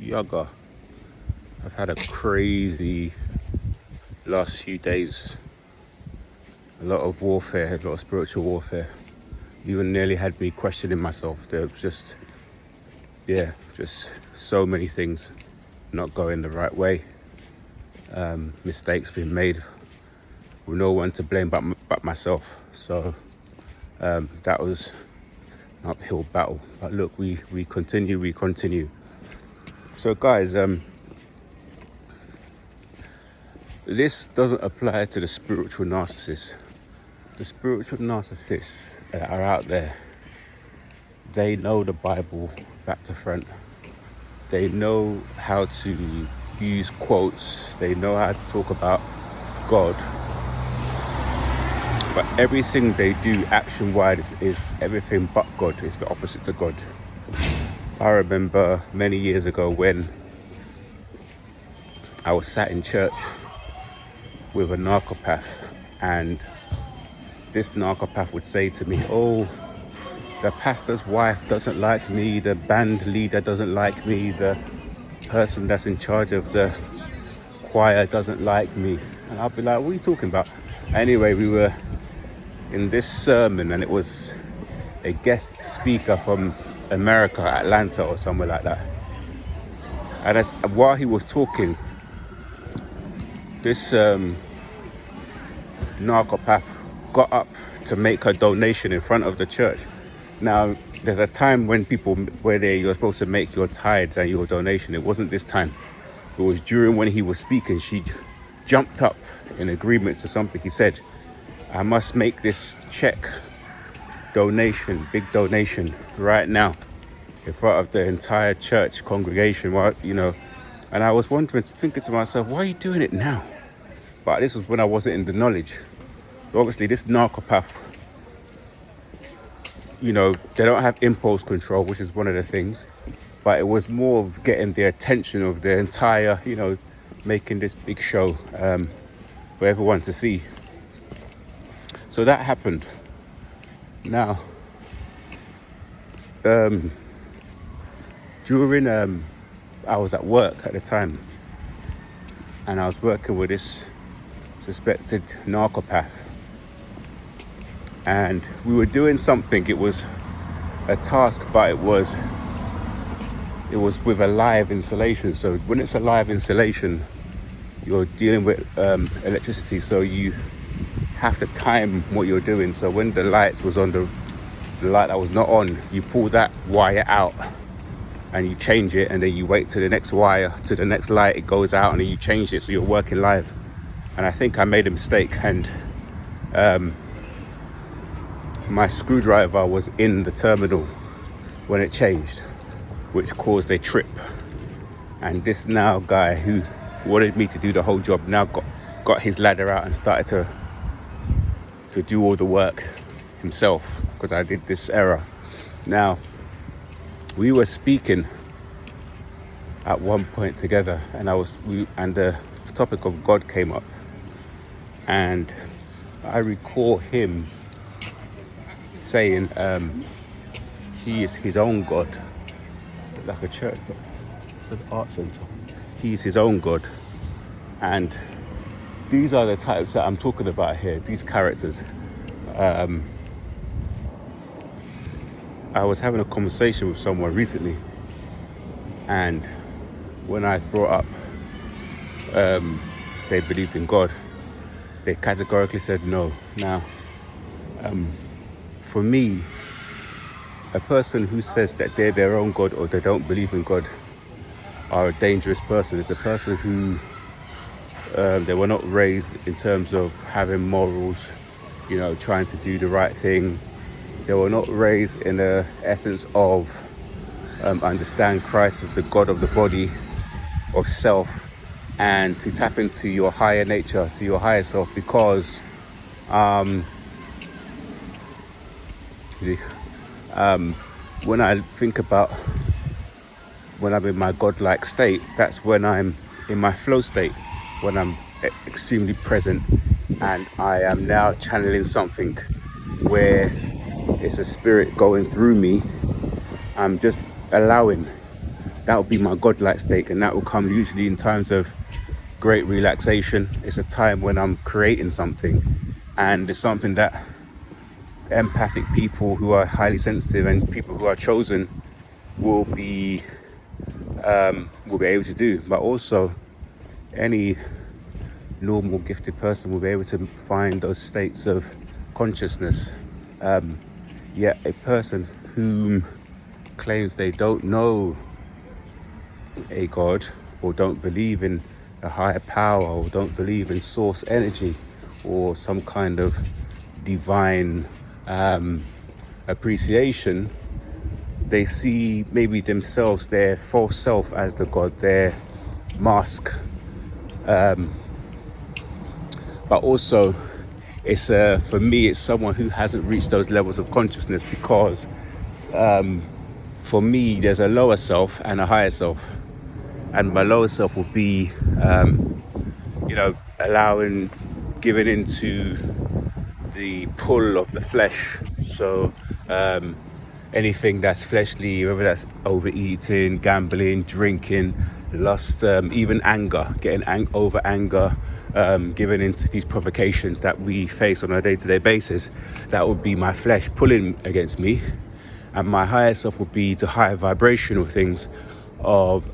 Yaga. I've had a crazy last few days. A lot of warfare, a lot of spiritual warfare. Even nearly had me questioning myself. There was just so many things not going the right way. Mistakes being made with no one to blame but myself. So that was an uphill battle. But look, we continue. So guys, this doesn't apply to the spiritual narcissists. The spiritual narcissists that are out there, they know the Bible back to front. They know how to use quotes. They know how to talk about God. But everything they do action-wise is everything but God. It's the opposite to God. I remember many years ago when I was sat in church with a narcopath, and this narcopath would say to me, oh, the pastor's wife doesn't like me, the band leader doesn't like me, the person that's in charge of the choir doesn't like me. And I'll be like, what are you talking about? Anyway, we were in this sermon, and it was a guest speaker from America, Atlanta or somewhere like that. And while he was talking, this narcopath got up to make a donation in front of the church. Now, there's a time when you're supposed to make your tithes and your donation. It wasn't this time. It was during when he was speaking. She jumped up in agreement to something he said. I must make this check donation, big donation, right now in front of the entire church congregation. And I was thinking to myself, why are you doing it now? But this was when I wasn't in the knowledge. So obviously this narcopath, they don't have impulse control, which is one of the things. But it was more of getting the attention of the entire, making this big show for everyone to see. So that happened. Now, during, I was at work at the time, and I was working with this suspected narcopath, and we were doing something. It was a task, but it was with a live installation. So when it's a live installation, you're dealing with electricity, so you have to time what you're doing. So when the lights was on, the light that was not on, you pull that wire out and you change it, and then you wait to the next wire, to the next light, it goes out, and then you change it, so you're working live. And I think I made a mistake, and my screwdriver was in the terminal when it changed, which caused a trip. And this now guy who wanted me to do the whole job now got his ladder out and started to do all the work himself, because I did this error. Now, we were speaking at one point together, and the topic of God came up, and I recall him saying he is his own God, like a church, an art center. He's his own God, and these are the types that I'm talking about here. These characters. I was having a conversation with someone recently, and when I brought up if they believed in God, they categorically said no. Now, for me, a person who says that they're their own God or they don't believe in God are a dangerous person. It's a person who they were not raised in terms of having morals, trying to do the right thing. They were not raised in the essence of understand Christ as the God of the body, of self, and to tap into your higher nature, to your higher self, because when I think about when I'm in my godlike state, that's when I'm in my flow state, when I'm extremely present, and I am now channeling something where it's a spirit going through me. I'm just allowing That would be my godlike state, and that will come usually in times of great relaxation. It's a time when I'm creating something, and it's something that empathic people who are highly sensitive and people who are chosen will be able to do. But also, any normal gifted person will be able to find those states of consciousness. Yet a person whom claims they don't know a God, or don't believe in a higher power, or don't believe in source energy or some kind of divine appreciation, they see maybe themselves, their false self, as the God, their mask. But also, it's for me, it's someone who hasn't reached those levels of consciousness, because for me, there's a lower self and a higher self, and my lower self will be, giving into the pull of the flesh. So anything that's fleshly, whether that's overeating, gambling, drinking, lust, even anger, getting over anger, giving into these provocations that we face on a day-to-day basis, that would be my flesh pulling against me. And my higher self would be the higher vibrational things of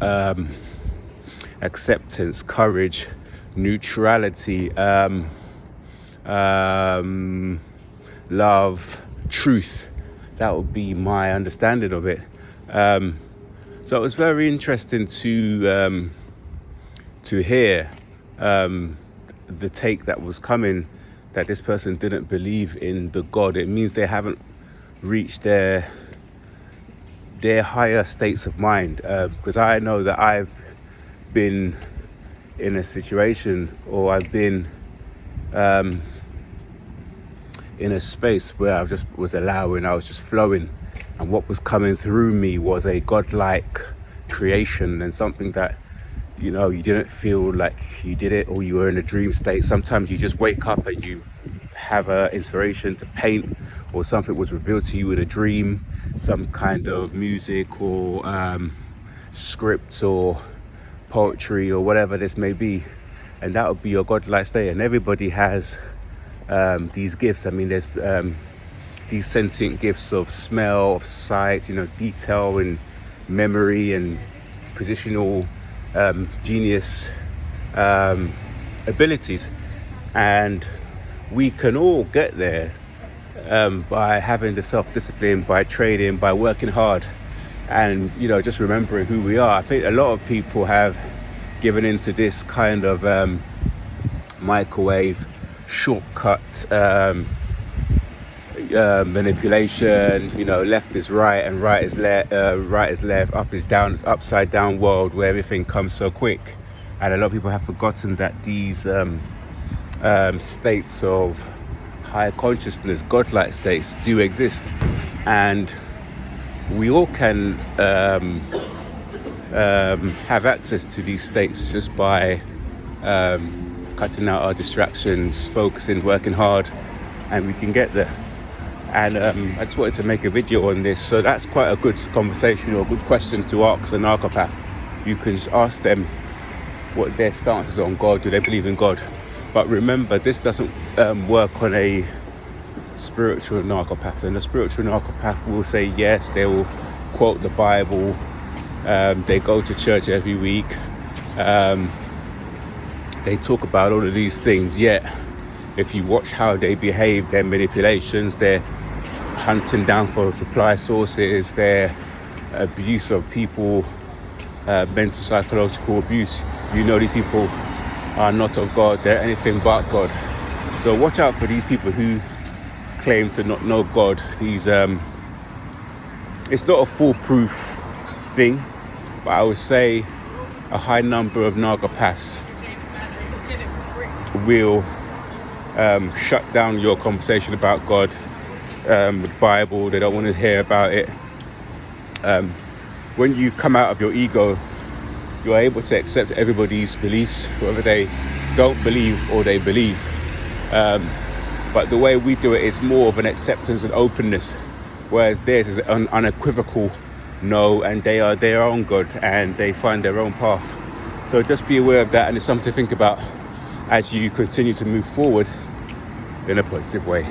acceptance, courage, neutrality, love, truth. That would be my understanding of it. So it was very interesting to hear the take that was coming, that this person didn't believe in the God. It means they haven't reached their higher states of mind. Because I know that I've been in a situation, or I've been in a space where I just was allowing, I was just flowing, and what was coming through me was a godlike creation, and something that, you didn't feel like you did it, or you were in a dream state. Sometimes you just wake up and you have an inspiration to paint, or something was revealed to you in a dream, some kind of music or script or poetry or whatever this may be, and that would be your godlike state. And everybody has these gifts. I mean, there's these sentient gifts of smell, of sight, detail and memory and positional genius abilities, and we can all get there by having the self-discipline, by training, by working hard, and just remembering who we are. I think a lot of people have given into this kind of microwave shortcut manipulation. Left is right and right is left, up is down, it's upside down world where everything comes so quick. And a lot of people have forgotten that these states of higher consciousness, godlike states, do exist, and we all can have access to these states just by cutting out our distractions, focusing, working hard, and we can get there. And I just wanted to make a video on this. So that's quite a good conversation, or a good question to ask a narcopath. You can just ask them what their stance is on God. Do they believe in God? But remember, this doesn't work on a spiritual narcopath. And a spiritual narcopath will say yes, they will quote the Bible, they go to church every week, they talk about all of these things. Yet if you watch how they behave, their manipulations, their hunting down for supply sources, their abuse of people, mental psychological abuse, these people are not of God, they're anything but God. So watch out for these people who claim to not know God. These it's not a foolproof thing, but I would say a high number of narcopaths will shut down your conversation about God, the Bible. They don't want to hear about it. When you come out of your ego, you're able to accept everybody's beliefs, whether they don't believe or they believe. But the way we do it is more of an acceptance and openness, whereas theirs is an unequivocal know, and they are their own God and they find their own path. So just be aware of that, and it's something to think about as you continue to move forward in a positive way.